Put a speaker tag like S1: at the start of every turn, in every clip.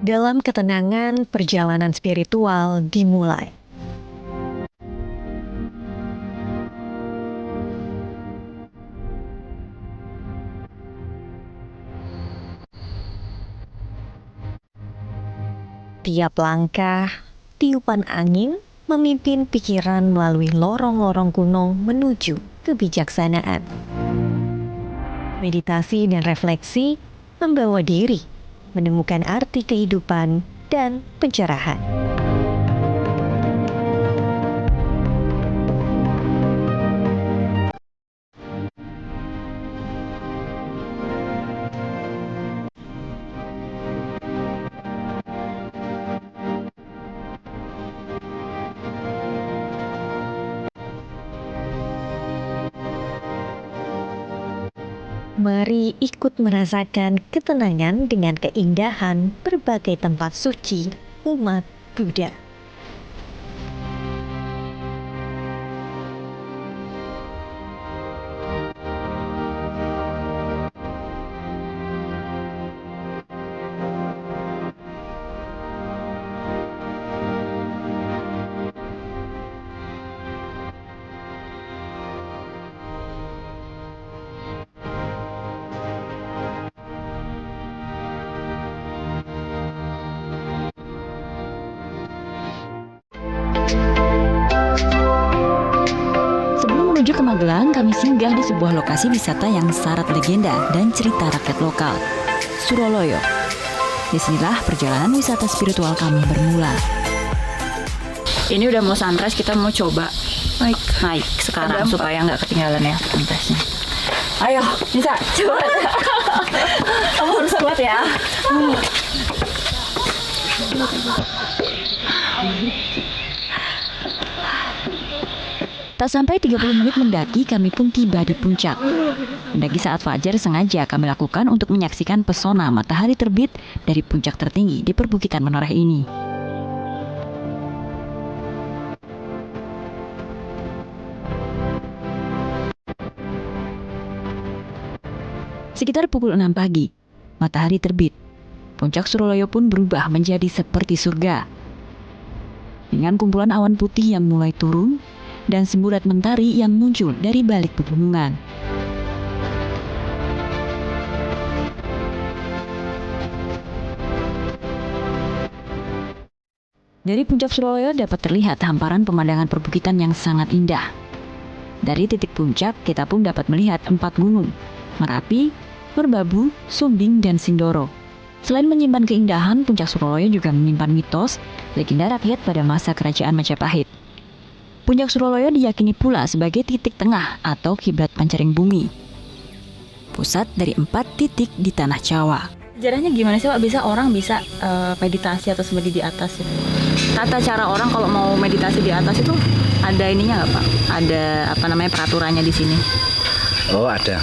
S1: Dalam ketenangan, perjalanan spiritual dimulai. Tiap langkah, tiupan angin memimpin pikiran melalui lorong-lorong gunung menuju kebijaksanaan. Meditasi dan refleksi membawa diri menemukan arti kehidupan dan pencerahan. Mari ikut merasakan ketenangan dengan keindahan berbagai tempat suci umat Buddha.
S2: Sebelum menuju ke Magelang, kami singgah di sebuah lokasi wisata yang syarat legenda dan cerita rakyat lokal, Suroloyo. Disinilah perjalanan wisata spiritual kami bermula. Ini udah mau sunrise, kita mau coba naik sekarang supaya nggak ketinggalan ya sunrise-nya. Ayo, bisa coba. Kamu harus kuat ya. Tak sampai 30 menit mendaki, kami pun tiba di puncak. Mendaki saat fajar sengaja kami lakukan untuk menyaksikan pesona matahari terbit dari puncak tertinggi di perbukitan Menoreh ini. Sekitar pukul 6 pagi, matahari terbit. Puncak Suroloyo pun berubah menjadi seperti surga. Dengan kumpulan awan putih yang mulai turun, dan semburat mentari yang muncul dari balik pegunungan. Dari puncak Suroloyo dapat terlihat hamparan pemandangan perbukitan yang sangat indah. Dari titik puncak, kita pun dapat melihat 4 gunung, Merapi, Merbabu, Sumbing, dan Sindoro. Selain menyimpan keindahan, puncak Suroloyo juga menyimpan mitos, legenda rakyat pada masa kerajaan Majapahit. Puncak Suroloyo diyakini pula sebagai titik tengah atau kiblat pancaring bumi. Pusat dari 4 titik di tanah Jawa. Sejarahnya gimana sih Pak? Bisa orang bisa meditasi atau seperti di atas itu? Tata cara orang kalau mau meditasi di atas itu ada ininya nggak Pak? Ada peraturannya di sini?
S3: Oh ada.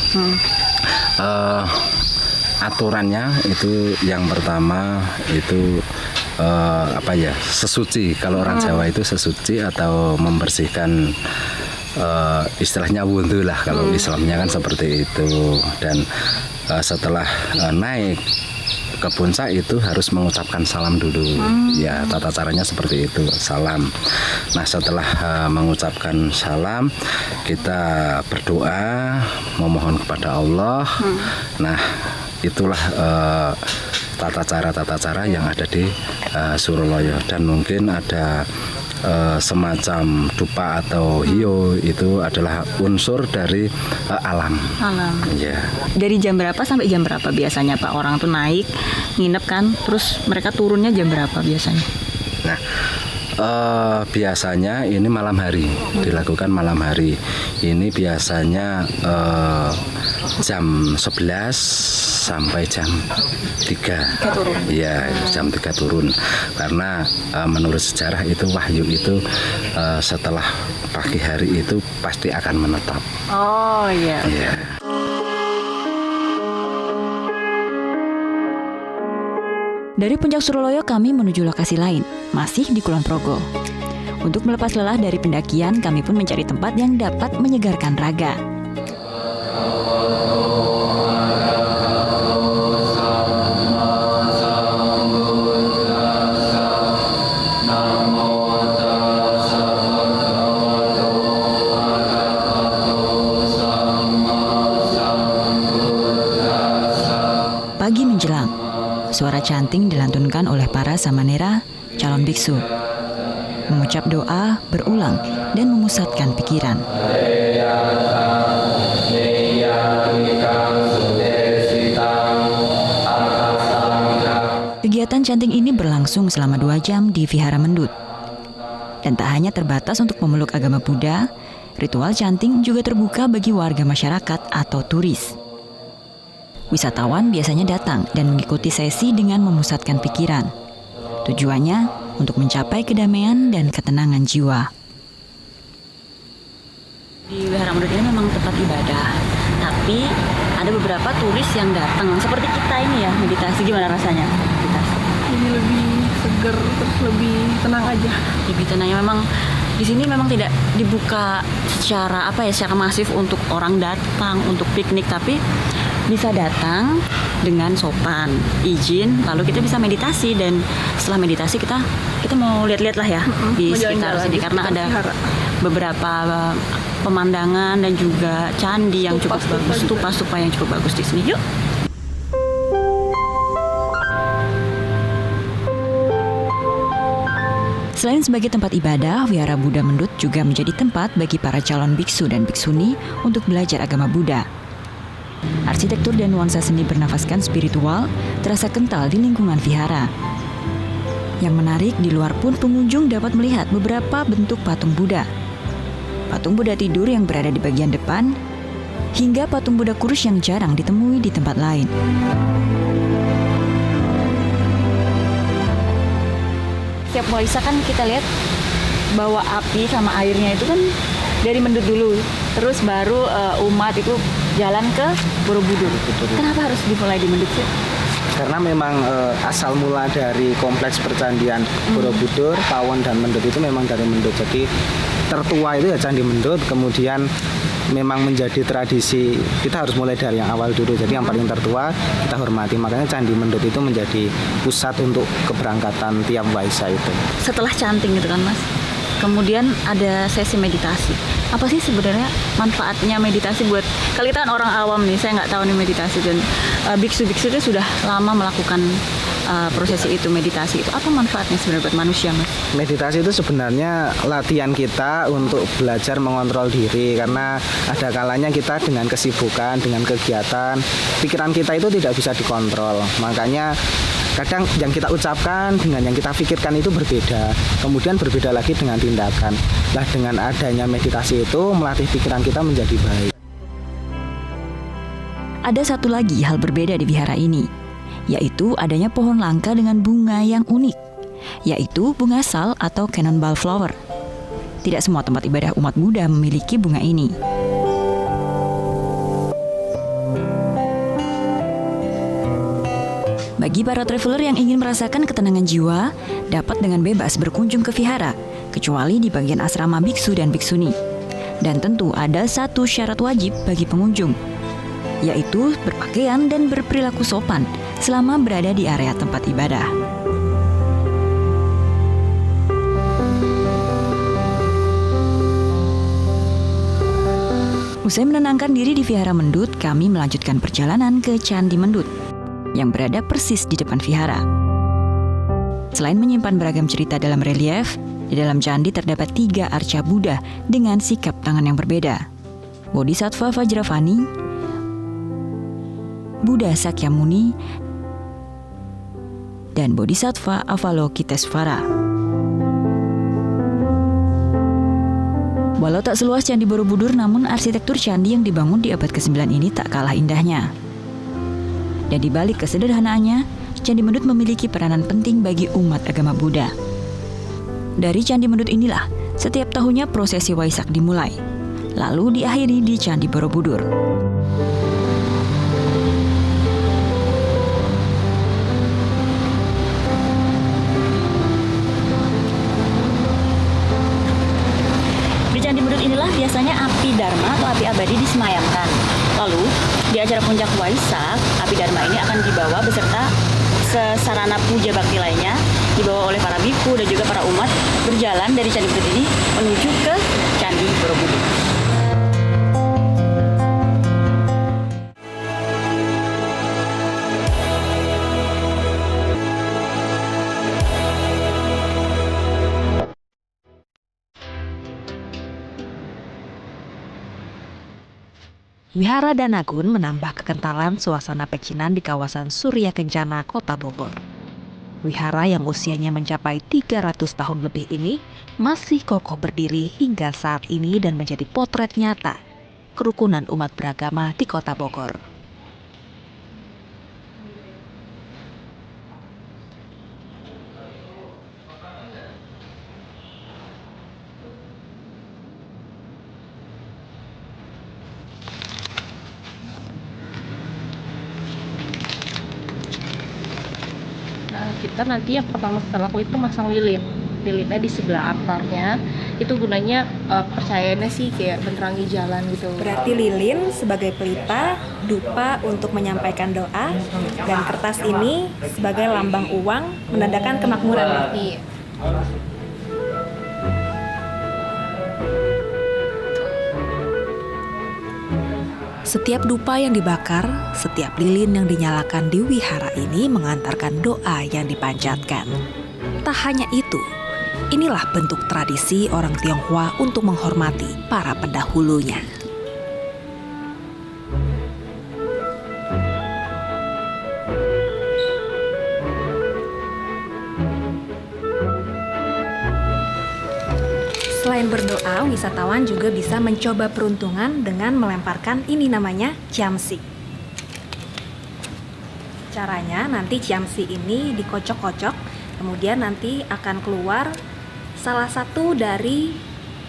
S3: Aturannya itu yang pertama itu sesuci. Kalau orang Jawa itu sesuci atau membersihkan, istilahnya wudhu lah kalau Islamnya kan seperti itu. Dan setelah naik ke puncak itu harus mengucapkan salam dulu. Ya, tata caranya seperti itu, salam. Nah, setelah mengucapkan salam, kita berdoa memohon kepada Allah. Nah, itulah tata cara yang ada di Suroloyo. Dan mungkin ada semacam dupa atau hiyo, itu adalah unsur dari alam. Ya.
S2: Dari jam berapa sampai jam berapa biasanya Pak orang tuh naik, nginep kan, terus mereka turunnya jam berapa biasanya?
S3: Nah, biasanya ini malam hari, dilakukan malam hari. Ini biasanya jam 11 sampai jam 3. Ya, jam 3 turun. Karena menurut sejarah itu wahyu itu setelah pagi hari itu pasti akan menetap.
S2: Oh iya.
S3: Ya.
S2: Dari puncak Suroloyo kami menuju lokasi lain, masih di Kulon Progo. Untuk melepas lelah dari pendakian, kami pun mencari tempat yang dapat menyegarkan raga. suara canting dilantunkan oleh para samanera, calon biksu. Mengucap doa berulang dan memusatkan pikiran. Kegiatan canting ini berlangsung selama 2 jam di Vihara Mendut. Dan tak hanya terbatas untuk pemeluk agama Buddha, ritual canting juga terbuka bagi warga masyarakat atau turis. Wisatawan biasanya datang dan mengikuti sesi dengan memusatkan pikiran. Tujuannya untuk mencapai kedamaian dan ketenangan jiwa. Di Vihara Mendut ini memang tempat ibadah, tapi ada beberapa turis yang datang seperti kita ini ya, meditasi. Gimana rasanya meditasi?
S4: Ini lebih seger, terus lebih tenang aja.
S2: Lebih tenangnya memang di sini memang tidak dibuka secara secara masif untuk orang datang untuk piknik, tapi bisa datang dengan sopan, izin, lalu kita bisa meditasi, dan setelah meditasi kita mau lihat-lihat lah ya di sekitar sini karena ada beberapa pemandangan dan juga candi yang cukup bagus, stupa-stupa yang cukup bagus di sini. Yuk. Selain sebagai tempat ibadah, Vihara Buddha Mendut juga menjadi tempat bagi para calon biksu dan biksuni untuk belajar agama Buddha. Arsitektur dan nuansa seni bernafaskan spiritual terasa kental di lingkungan vihara. Yang menarik, di luar pun pengunjung dapat melihat beberapa bentuk patung Buddha. Patung Buddha tidur yang berada di bagian depan, hingga patung Buddha kurus yang jarang ditemui di tempat lain. Setiap Waisak kan kita lihat bawa api sama airnya itu kan dari Mendut dulu, terus baru umat itu jalan ke Borobudur. Kenapa harus dimulai di Mendut sih?
S5: Karena memang asal mula dari kompleks percandian Borobudur, Pawon dan Mendut itu memang dari Mendut. Jadi tertua itu ya Candi Mendut, kemudian memang menjadi tradisi kita harus mulai dari yang awal dulu. Jadi yang paling tertua kita hormati. Makanya Candi Mendut itu menjadi pusat untuk keberangkatan tiap Waisak itu.
S2: Setelah canting gitu kan Mas, kemudian ada sesi meditasi. Apa sih sebenarnya manfaatnya meditasi buat, kalau kita kan orang awam nih, saya nggak tahu nih meditasi, dan biksu-biksu itu sudah lama melakukan prosesi itu, meditasi itu. Apa manfaatnya sebenarnya buat manusia Mas?
S5: Meditasi itu sebenarnya latihan kita untuk belajar mengontrol diri, karena ada kalanya kita dengan kesibukan, dengan kegiatan, pikiran kita itu tidak bisa dikontrol. Makanya kadang yang kita ucapkan dengan yang kita pikirkan itu berbeda, kemudian berbeda lagi dengan tindakan. Nah, dengan adanya meditasi itu melatih pikiran kita menjadi baik.
S2: Ada satu lagi hal berbeda di vihara ini, yaitu adanya pohon langka dengan bunga yang unik, yaitu bunga sal atau cannonball flower. Tidak semua tempat ibadah umat Buddha memiliki bunga ini. Bagi para traveler yang ingin merasakan ketenangan jiwa, dapat dengan bebas berkunjung ke vihara, kecuali di bagian asrama biksu dan biksuni. Dan tentu ada satu syarat wajib bagi pengunjung, yaitu berpakaian dan berperilaku sopan selama berada di area tempat ibadah. Usai menenangkan diri di Vihara Mendut, kami melanjutkan perjalanan ke Candi Mendut yang berada persis di depan vihara. Selain menyimpan beragam cerita dalam relief, di dalam candi terdapat 3 arca Buddha dengan sikap tangan yang berbeda. Bodhisattva Vajravani, Buddha Sakyamuni, dan Bodhisattva Avalokitesvara. Walau tak seluas Candi Borobudur, namun arsitektur candi yang dibangun di abad ke-9 ini tak kalah indahnya. Dan di balik kesederhanaannya, Candi Mendut memiliki peranan penting bagi umat agama Buddha. Dari Candi Mendut inilah, setiap tahunnya prosesi Waisak dimulai, lalu diakhiri di Candi Borobudur. Di Candi Mendut inilah biasanya api Dharma atau api abadi disemayamkan. Lalu, di acara puncak Waisak, api Dharma ini akan dibawa beserta sarana puja bakti lainnya, dibawa oleh para biku dan juga para umat berjalan dari Candi Mendut ini menuju ke Candi Borobudur.
S1: Wihara Danagun menambah kekentalan suasana pecinan di kawasan Surya Kencana, Kota Bogor. Wihara yang usianya mencapai 300 tahun lebih ini masih kokoh berdiri hingga saat ini dan menjadi potret nyata kerukunan umat beragama di Kota Bogor.
S4: Nah, kita nanti yang pertama kita lakukan itu masang lilin. Lilinnya di sebelah altarnya. Itu gunanya percayaannya sih kayak menerangi jalan gitu.
S6: Berarti lilin sebagai pelita, dupa untuk menyampaikan doa, dan kertas ini sebagai lambang uang menandakan kemakmuran.
S4: Iya.
S6: Setiap dupa yang dibakar, setiap lilin yang dinyalakan di wihara ini mengantarkan doa yang dipanjatkan. Tak hanya itu, inilah bentuk tradisi orang Tionghoa untuk menghormati para pendahulunya. Selain berdoa, wisatawan juga bisa mencoba peruntungan dengan melemparkan ini namanya ciamsi. Caranya nanti ciamsi ini dikocok-kocok, kemudian nanti akan keluar salah satu dari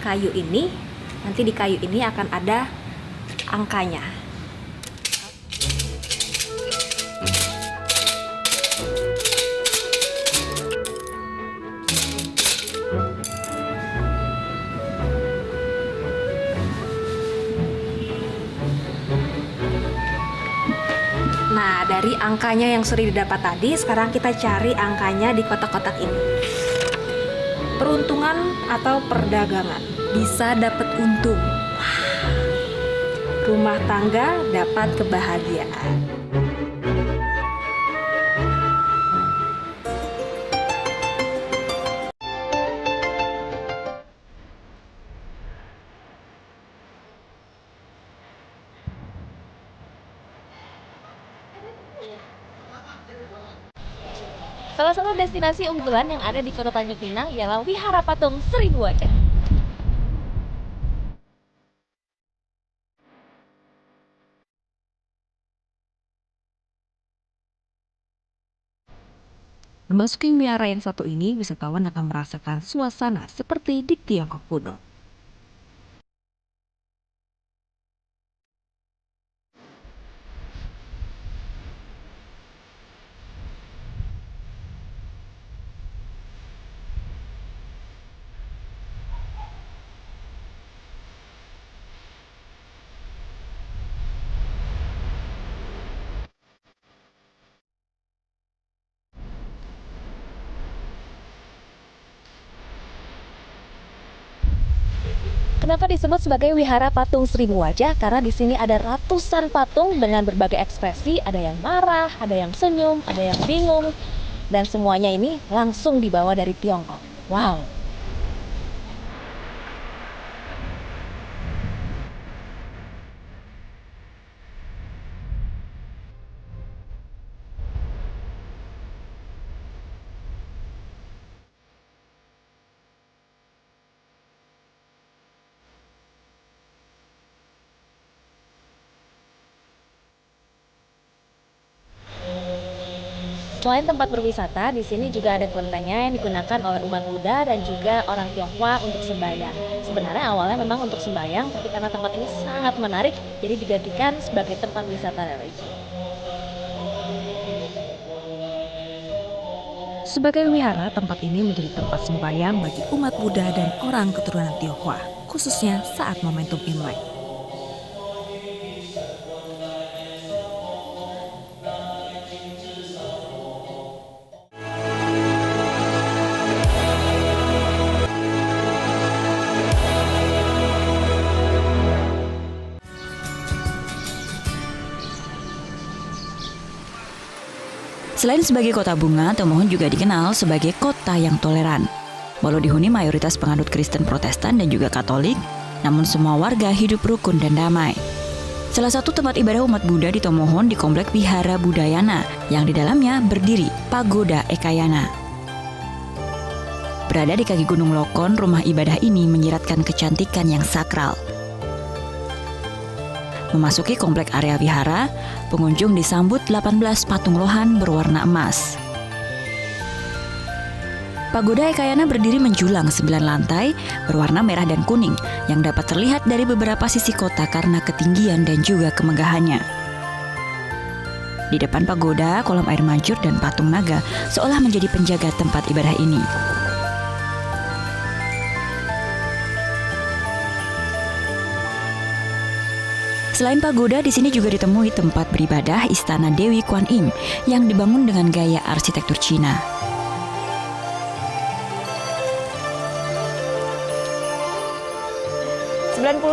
S6: kayu ini. Nanti di kayu ini akan ada angkanya. Nah, dari angkanya yang sudah didapat tadi, sekarang kita cari angkanya di kotak-kotak ini. Peruntungan atau perdagangan, bisa dapat untung. Rumah tangga dapat kebahagiaan.
S1: Salah satu destinasi unggulan yang ada di Kota Tanjung Pinang ialah Wihara Patung Seribu Wajah. Memasuki wihara yang satu ini, wisatawan akan merasakan suasana seperti di Tiongkok kuno. Kenapa disebut sebagai Wihara Patung Seribu Wajah? Karena di sini ada ratusan patung dengan berbagai ekspresi, ada yang marah, ada yang senyum, ada yang bingung, dan semuanya ini langsung dibawa dari Tiongkok. Wow. Selain tempat berwisata, di sini juga ada kelentengnya yang digunakan oleh umat Buddha dan juga orang Tionghoa untuk sembahyang. Sebenarnya awalnya memang untuk sembahyang, tapi karena tempat ini sangat menarik, jadi digantikan sebagai tempat wisata religi. Sebagai wihara, tempat ini menjadi tempat sembahyang bagi umat Buddha dan orang keturunan Tionghoa, khususnya saat momentum Imlek.
S2: Selain sebagai kota bunga, Tomohon juga dikenal sebagai kota yang toleran. Walau dihuni mayoritas penganut Kristen Protestan dan juga Katolik, namun semua warga hidup rukun dan damai. Salah satu tempat ibadah umat Buddha di Tomohon di Komplek Wihara Budayana yang di dalamnya berdiri Pagoda Ekayana. Berada di kaki Gunung Lokon, rumah ibadah ini menyiratkan kecantikan yang sakral. Memasuki komplek area wihara, pengunjung disambut 18 patung lohan berwarna emas. Pagoda Ekayana berdiri menjulang 9 lantai berwarna merah dan kuning yang dapat terlihat dari beberapa sisi kota karena ketinggian dan juga kemegahannya. Di depan pagoda, kolam air mancur dan patung naga seolah menjadi penjaga tempat ibadah ini. Selain pagoda, di sini juga ditemui tempat beribadah Istana Dewi Kuan Im yang dibangun dengan gaya arsitektur Cina.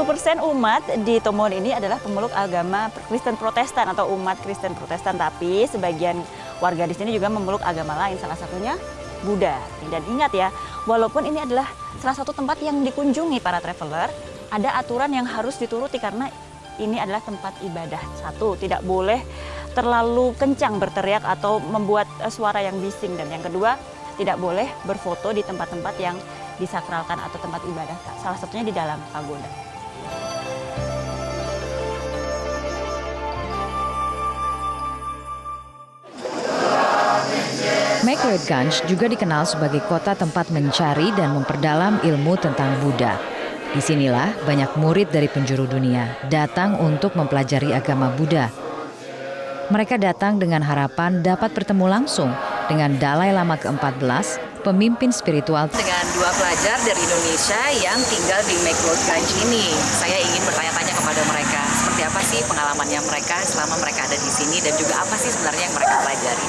S2: % umat di Tomohon ini adalah pemeluk agama Kristen Protestan atau umat Kristen Protestan, tapi sebagian warga di sini juga memeluk agama lain, salah satunya Buddha. Dan ingat ya, walaupun ini adalah salah satu tempat yang dikunjungi para traveler, ada aturan yang harus dituruti karena ini adalah tempat ibadah. Satu, tidak boleh terlalu kencang berteriak atau membuat suara yang bising. Dan yang kedua, tidak boleh berfoto di tempat-tempat yang disakralkan atau tempat ibadah. Salah satunya di dalam pagoda.
S7: Mekloidganj juga dikenal sebagai kota tempat mencari dan memperdalam ilmu tentang Buddha. Disinilah banyak murid dari penjuru dunia datang untuk mempelajari agama Buddha. Mereka datang dengan harapan dapat bertemu langsung dengan Dalai Lama ke-14, pemimpin spiritual.
S8: Dengan 2 pelajar dari Indonesia yang tinggal di Mekloidganj ini, saya ingin bertanya-tanya kepada mereka, seperti apa sih pengalamannya mereka selama mereka ada di sini dan juga apa sih sebenarnya yang mereka pelajari.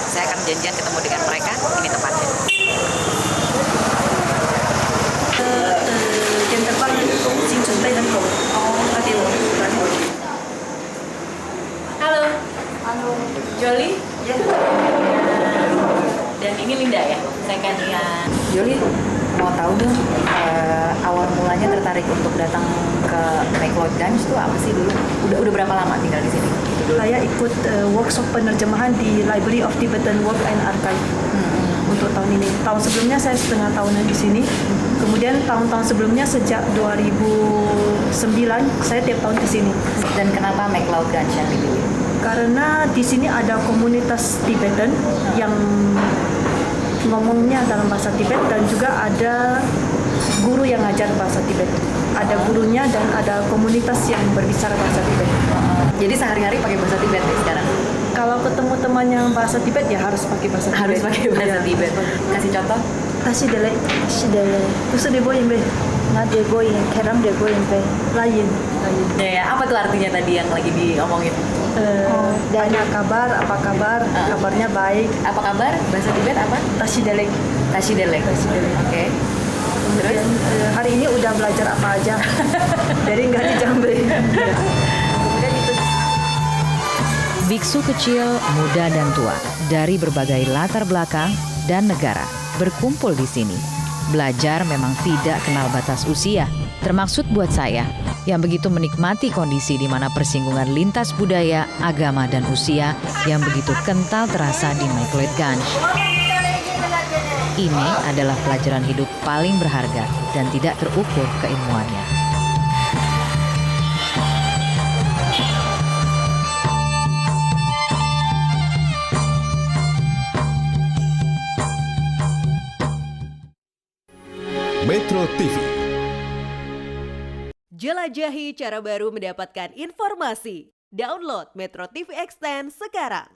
S8: Saya akan janjian ketemu dengan mereka, ini tempatnya.
S2: Halo. Halo. Joli? Ya. Dan ini Linda ya, saya kan lihat.
S9: Joli, mau tahu dong awal mulanya tertarik untuk datang ke Mekloidganj itu apa sih dulu? Udah berapa lama tinggal di sini?
S10: Saya ikut workshop penerjemahan di Library of Tibetan Work and Archive untuk tahun ini. Tahun sebelumnya saya setengah tahunan di sini. Kemudian tahun-tahun sebelumnya sejak 2009 saya tiap tahun di sini.
S9: Dan kenapa Mekloidganj yang dipilih?
S10: Karena di sini ada komunitas Tibetan yang ngomongnya dalam bahasa Tibet dan juga ada guru yang ngajar bahasa Tibet. Ada gurunya dan ada komunitas yang berbicara bahasa Tibet.
S9: Jadi sehari-hari pakai bahasa Tibet nih sekarang?
S10: Kalau ketemu teman yang bahasa Tibet ya harus pakai bahasa Tibet.
S9: Harus pakai bahasa Tibet. Kasih contoh?
S10: Tashi dele, kusu de boyin be, na de boyin, keram de boyin be, lain.
S9: Ya, apa tuh artinya tadi yang lagi diomongin?
S10: Banyak kabar, apa kabar? Kabarnya baik.
S9: Apa kabar? Bahasa Tibet apa?
S10: Tashi dele.
S9: Tashi delek. Oke.
S10: Kemudian hari ini udah belajar apa aja, jadi nggak dijambe. Kemudian itu.
S7: Biksu kecil, muda dan tua dari berbagai latar belakang dan negara berkumpul di sini. Belajar memang tidak kenal batas usia, termaksud buat saya yang begitu menikmati kondisi di mana persinggungan lintas budaya, agama, dan usia yang begitu kental terasa di Mekloidganj. Ini adalah pelajaran hidup paling berharga dan tidak terukur keilmuannya.
S11: Metro TV.
S12: Jelajahi cara baru mendapatkan informasi. Download Metro TV Extend sekarang.